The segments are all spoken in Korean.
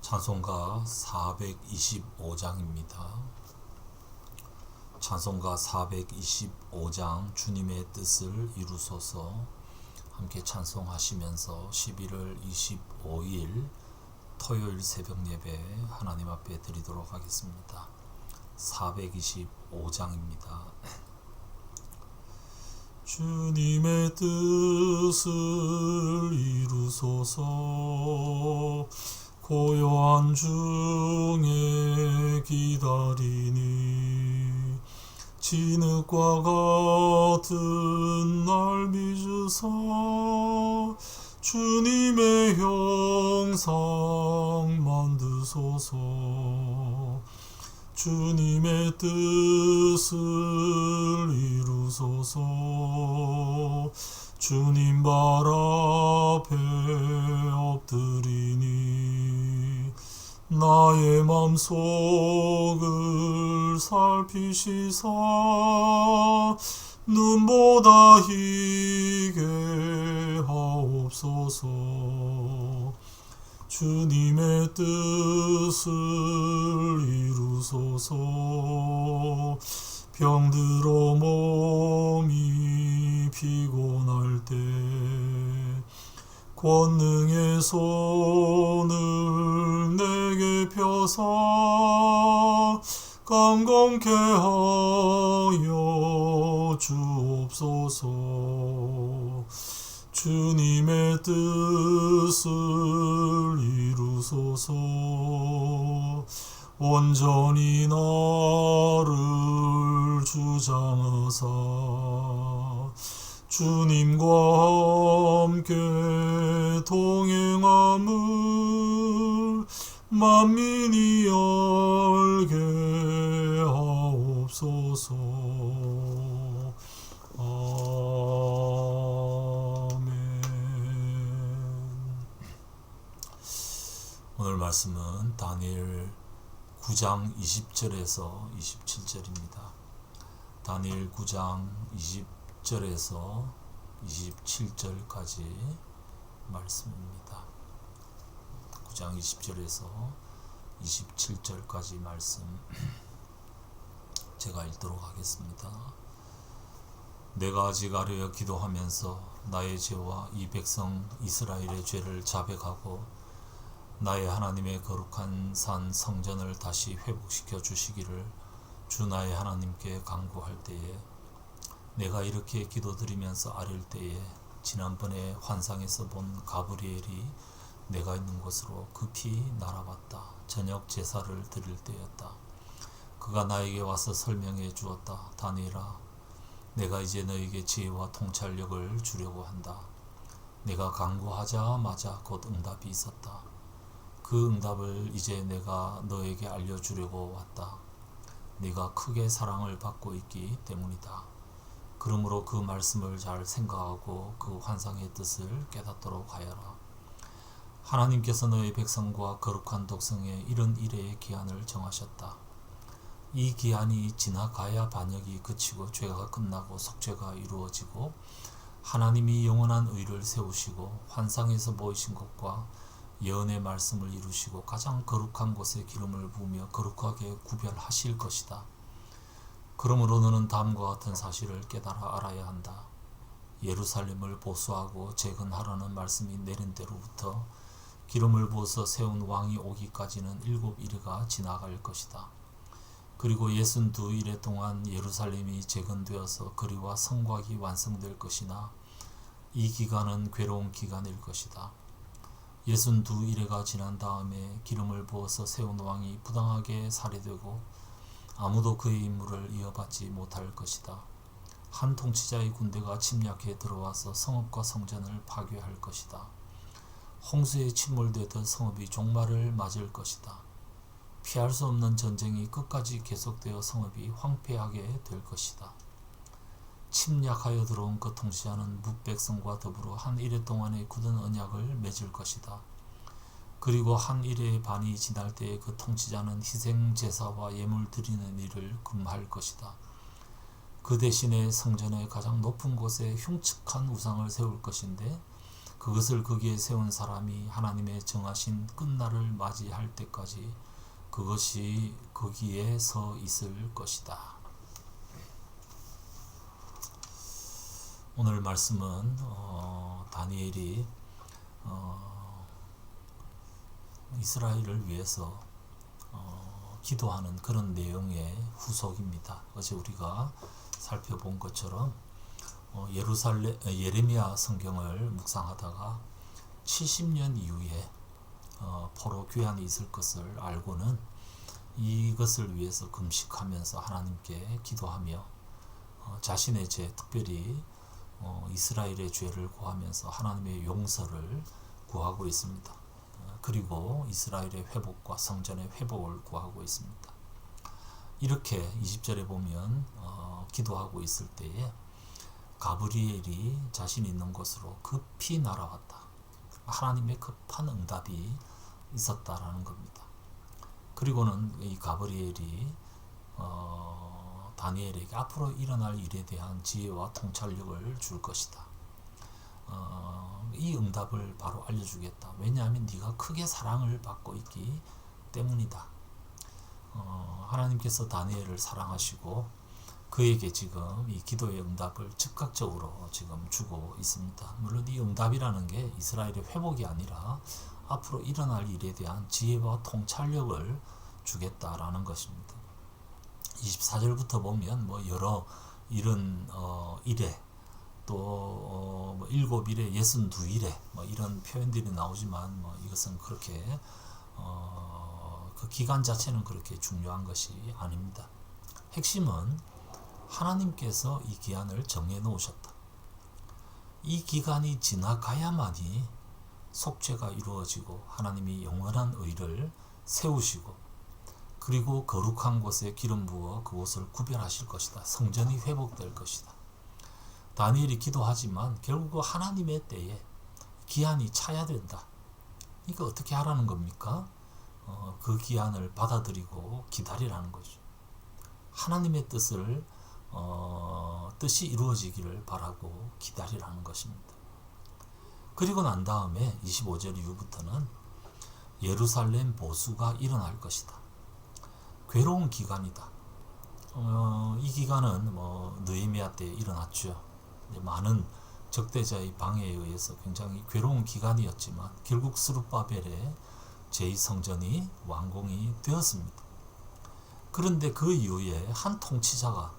찬송가 425장입니다. 찬송가 425장 주님의 뜻을 이루소서 함께 찬송하시면서 11월 25일 토요일 새벽 예배 하나님 앞에 드리도록 하겠습니다. 425장입니다. 주님의 뜻을 이루소서 고요한 중에 기다리니 진흙과 같은 날 빚으사 주님의 형상 만드소서. 주님의 뜻을 이루소서. 주님 발 앞에 엎드리니 나의 맘속을 살피시사 눈보다 희게 하옵소서. 주님의 뜻을 이루소서. 병들어 몸이 피곤할 때 권능의 손을 내게 펴사 강건케 하여 주옵소서. 주님의 뜻을 이루소서. 온전히 나를 주장하사 주님과 함께 동행함을 만민이 알게 하옵소서. 오늘 말씀은 다니엘 9장 20절에서 27절입니다. 다니엘 9장 20절에서 27절까지 말씀입니다. 9장 20절에서 27절까지 말씀 제가 읽도록 하겠습니다. 내가 아직 아뢰어 기도하면서 나의 죄와 이 백성 이스라엘의 죄를 자백하고 나의 하나님의 거룩한 산 성전을 다시 회복시켜 주시기를 주 나의 하나님께 간구할 때에 내가 이렇게 기도드리면서 아뢰을 때에 지난번에 환상에서 본 가브리엘이 내가 있는 곳으로 급히 날아왔다. 저녁 제사를 드릴 때였다. 그가 나에게 와서 설명해 주었다. 다니엘아, 내가 이제 너에게 지혜와 통찰력을 주려고 한다. 내가 간구하자마자 곧 응답이 있었다. 그 응답을 이제 내가 너에게 알려주려고 왔다. 네가 크게 사랑을 받고 있기 때문이다. 그러므로 그 말씀을 잘 생각하고 그 환상의 뜻을 깨닫도록 하여라. 하나님께서 너의 백성과 거룩한 독성에 이런 일의 기한을 정하셨다. 이 기한이 지나가야 반역이 그치고 죄가 끝나고 속죄가 이루어지고 하나님이 영원한 의를 세우시고 환상에서 보이신 것과 예언의 말씀을 이루시고 가장 거룩한 곳에 기름을 부으며 거룩하게 구별하실 것이다. 그러므로 너는 다음과 같은 사실을 깨달아 알아야 한다. 예루살렘을 보수하고 재건하라는 말씀이 내린 대로부터 기름을 부어서 세운 왕이 오기까지는 7일이가 지나갈 것이다. 그리고 62일의 동안 예루살렘이 재건되어서 거리와 성곽이 완성될 것이나 이 기간은 괴로운 기간일 것이다. 62일가 지난 다음에 기름을 부어서 세운 왕이 부당하게 살해되고 아무도 그의 임무를 이어받지 못할 것이다. 한 통치자의 군대가 침략해 들어와서 성읍과 성전을 파괴할 것이다. 홍수에 침몰되듯 성읍이 종말을 맞을 것이다. 피할 수 없는 전쟁이 끝까지 계속되어 성읍이 황폐하게 될 것이다. 침략하여 들어온 그 통치자는 뭇백성과 더불어 한 일해 동안의 굳은 언약을 맺을 것이다. 그리고 한 일해의 반이 지날 때에 그 통치자는 희생 제사와 예물 드리는 일을 금할 것이다. 그 대신에 성전의 가장 높은 곳에 흉측한 우상을 세울 것인데 그것을 거기에 세운 사람이 하나님의 정하신 끝날을 맞이할 때까지 그것이 거기에 서 있을 것이다. 오늘 말씀은 다니엘이 이스라엘을 위해서 기도하는 그런 내용의 후속입니다. 어제 우리가 살펴본 것처럼 예레미야 성경을 묵상하다가 70년 이후에 포로 귀환이 있을 것을 알고는 이것을 위해서 금식하면서 하나님께 기도하며 자신의 죄, 특별히 이스라엘의 죄를 구하면서 하나님의 용서를 구하고 있습니다. 그리고 이스라엘의 회복과 성전의 회복을 구하고 있습니다. 이렇게 20절에 보면 기도하고 있을 때에 가브리엘이 자신 있는 곳으로 급히 날아왔다. 하나님의 급한 응답이 있었다라는 겁니다. 그리고는 이 가브리엘이 다니엘에게 앞으로 일어날 일에 대한 지혜와 통찰력을 줄 것이다. 이 응답을 바로 알려주겠다. 왜냐하면 네가 크게 사랑을 받고 있기 때문이다. 하나님께서 다니엘을 사랑하시고 그에게 지금 이 기도의 응답을 즉각적으로 지금 주고 있습니다. 물론 이 응답이라는 게 이스라엘의 회복이 아니라 앞으로 일어날 일에 대한 지혜와 통찰력을 주겠다라는 것입니다. 24절부터 보면 여러 이런 일에 또 7일에 62일에 이런 표현들이 나오지만 이것은 그렇게 그 기간 자체는 그렇게 중요한 것이 아닙니다. 핵심은 하나님께서 이 기한을 정해 놓으셨다. 이 기간이 지나가야만이 속죄가 이루어지고 하나님이 영원한 의를 세우시고 그리고 거룩한 곳에 기름 부어 그곳을 구별하실 것이다. 성전이 회복될 것이다. 다니엘이 기도하지만 결국 하나님의 때에 기한이 차야 된다. 이거 어떻게 하라는 겁니까? 그 기한을 받아들이고 기다리라는 거죠. 하나님의 뜻이 이루어지기를 바라고 기다리라는 것입니다. 그리고 난 다음에 25절 이후부터는 예루살렘 보수가 일어날 것이다. 괴로운 기간이다. 이 기간은 느헤미야 때 일어났죠. 많은 적대자의 방해에 의해서 굉장히 괴로운 기간이었지만 결국 스룹바벨의 제2성전이 완공이 되었습니다. 그런데 그 이후에 한 통치자가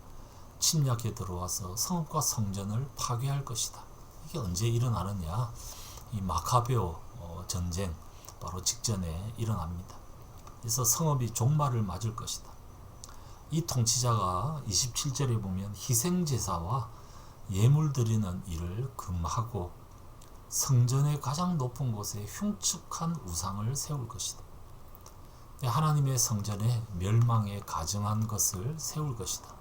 침략해 들어와서 성읍과 성전을 파괴할 것이다. 이게 언제 일어나느냐? 이 마카베오 전쟁 바로 직전에 일어납니다. 그래서 성읍이 종말을 맞을 것이다. 이 통치자가 27절에 보면 희생제사와 예물 드리는 일을 금하고 성전의 가장 높은 곳에 흉측한 우상을 세울 것이다. 하나님의 성전에 멸망에 가증한 것을 세울 것이다.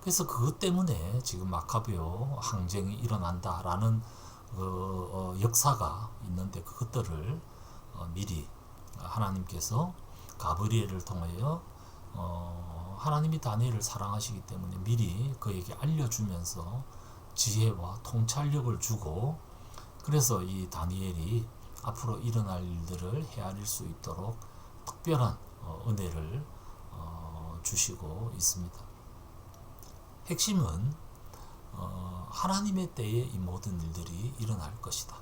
그래서 그것 때문에 지금 마카베오 항쟁이 일어난다라는 역사가 있는데 그것들을 미리 하나님께서 가브리엘을 통하여 하나님이 다니엘을 사랑하시기 때문에 미리 그에게 알려주면서 지혜와 통찰력을 주고 그래서 이 다니엘이 앞으로 일어날 일들을 헤아릴 수 있도록 특별한 은혜를 주시고 있습니다. 핵심은 하나님의 때에 이 모든 일들이 일어날 것이다.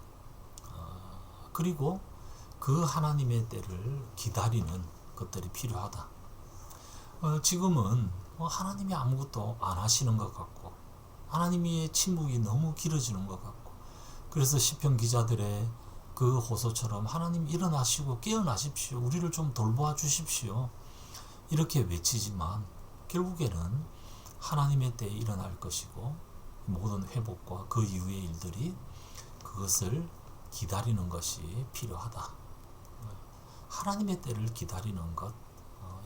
그리고 그 하나님의 때를 기다리는 것들이 필요하다. 지금은 하나님이 아무것도 안 하시는 것 같고 하나님의 침묵이 너무 길어지는 것 같고 그래서 시편 기자들의 그 호소처럼 하나님 일어나시고 깨어나십시오. 우리를 좀 돌보아 주십시오. 이렇게 외치지만 결국에는 하나님의 때에 일어날 것이고 모든 회복과 그 이후의 일들이 그것을 기다리는 것이 필요하다. 하나님의 때를 기다리는 것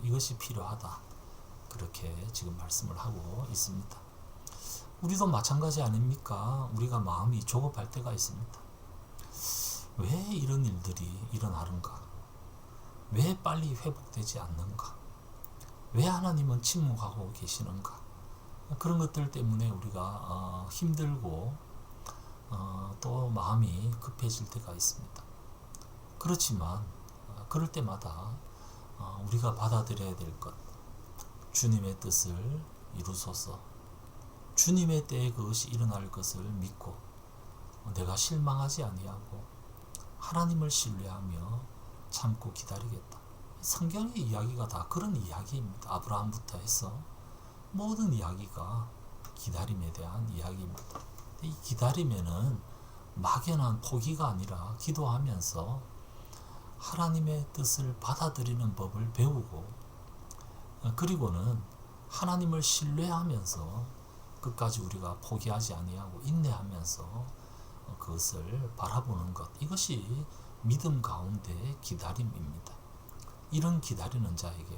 이것이 필요하다. 그렇게 지금 말씀을 하고 있습니다. 우리도 마찬가지 아닙니까? 우리가 마음이 조급할 때가 있습니다. 왜 이런 일들이 일어나는가? 왜 빨리 회복되지 않는가? 왜 하나님은 침묵하고 계시는가? 그런 것들 때문에 우리가 힘들고 또 마음이 급해질 때가 있습니다. 그렇지만 그럴 때마다 우리가 받아들여야 될 것, 주님의 뜻을 이루소서, 주님의 때에 그것이 일어날 것을 믿고 내가 실망하지 아니하고 하나님을 신뢰하며 참고 기다리겠다. 성경의 이야기가 다 그런 이야기입니다. 아브라함부터 해서 모든 이야기가 기다림에 대한 이야기입니다. 이 기다림에는 막연한 포기가 아니라 기도하면서 하나님의 뜻을 받아들이는 법을 배우고, 그리고는 하나님을 신뢰하면서 끝까지 우리가 포기하지 아니하고 인내하면서 그것을 바라보는 것, 이것이 믿음 가운데 기다림입니다. 이런 기다리는 자에게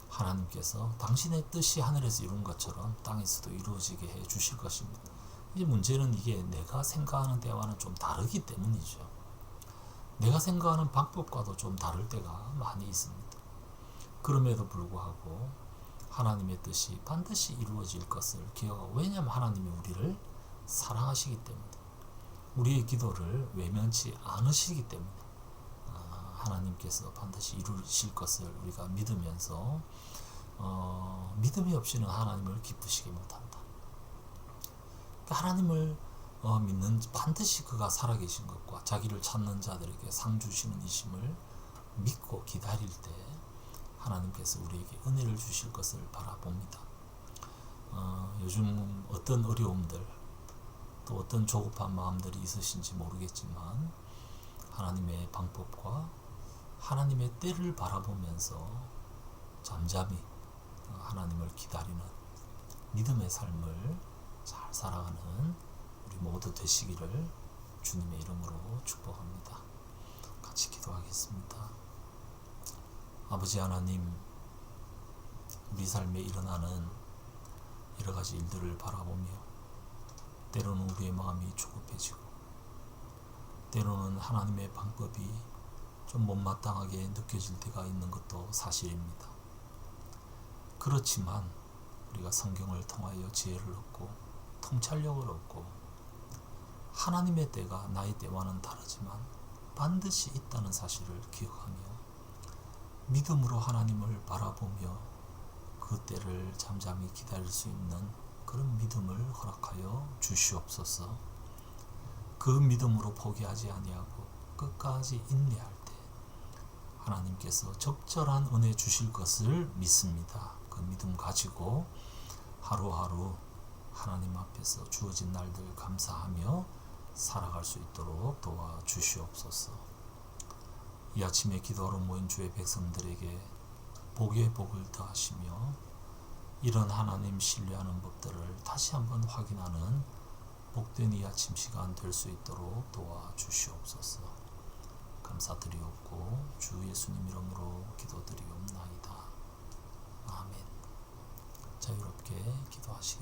하나님께서 당신의 뜻이 하늘에서 이룬 것처럼 땅에서도 이루어지게 해 주실 것입니다. 이 문제는 이게 내가 생각하는 때와는 좀 다르기 때문이죠. 내가 생각하는 방법과도 좀 다를 때가 많이 있습니다. 그럼에도 불구하고 하나님의 뜻이 반드시 이루어질 것을 기억하고, 왜냐하면 하나님이 우리를 사랑하시기 때문에, 우리의 기도를 외면치 않으시기 때문에 하나님께서 반드시 이루실 것을 우리가 믿으면서 믿음이 없이는 하나님을 기쁘시게 못한다. 하나님을 믿는, 반드시 그가 살아계신 것과 자기를 찾는 자들에게 상 주시는 이심을 믿고 기다릴 때 하나님께서 우리에게 은혜를 주실 것을 바라봅니다. 요즘 어떤 어려움들, 또 어떤 조급한 마음들이 있으신지 모르겠지만 하나님의 방법과 하나님의 때를 바라보면서 잠잠히 하나님을 기다리는 믿음의 삶을 잘 살아가는 우리 모두 되시기를 주님의 이름으로 축복합니다. 같이 기도하겠습니다. 아버지 하나님, 우리 삶에 일어나는 여러 가지 일들을 바라보며 때로는 우리의 마음이 조급해지고, 때로는 하나님의 방법이 좀 못마땅하게 느껴질 때가 있는 것도 사실입니다. 그렇지만 우리가 성경을 통하여 지혜를 얻고 통찰력을 얻고, 하나님의 때가 나의 때와는 다르지만 반드시 있다는 사실을 기억하며 믿음으로 하나님을 바라보며 그 때를 잠잠히 기다릴 수 있는 그런 믿음을 허락하여 주시옵소서. 그 믿음으로 포기하지 아니하고 끝까지 인내할 때 하나님께서 적절한 은혜 주실 것을 믿습니다. 그 믿음 가지고 하루하루 하나님 앞에서 주어진 날들 감사하며 살아갈 수 있도록 도와주시옵소서. 이 아침에 기도하러 모인 주의 백성들에게 복의 복을 더하시며 이런 하나님 신뢰하는 법들을 다시 한번 확인하는 복된 이 아침 시간 될 수 있도록 도와주시옵소서. 감사드리옵고 주 예수님 이름으로 기도드리옵나이다. 아멘. 자유롭게 기도하시겠습니다.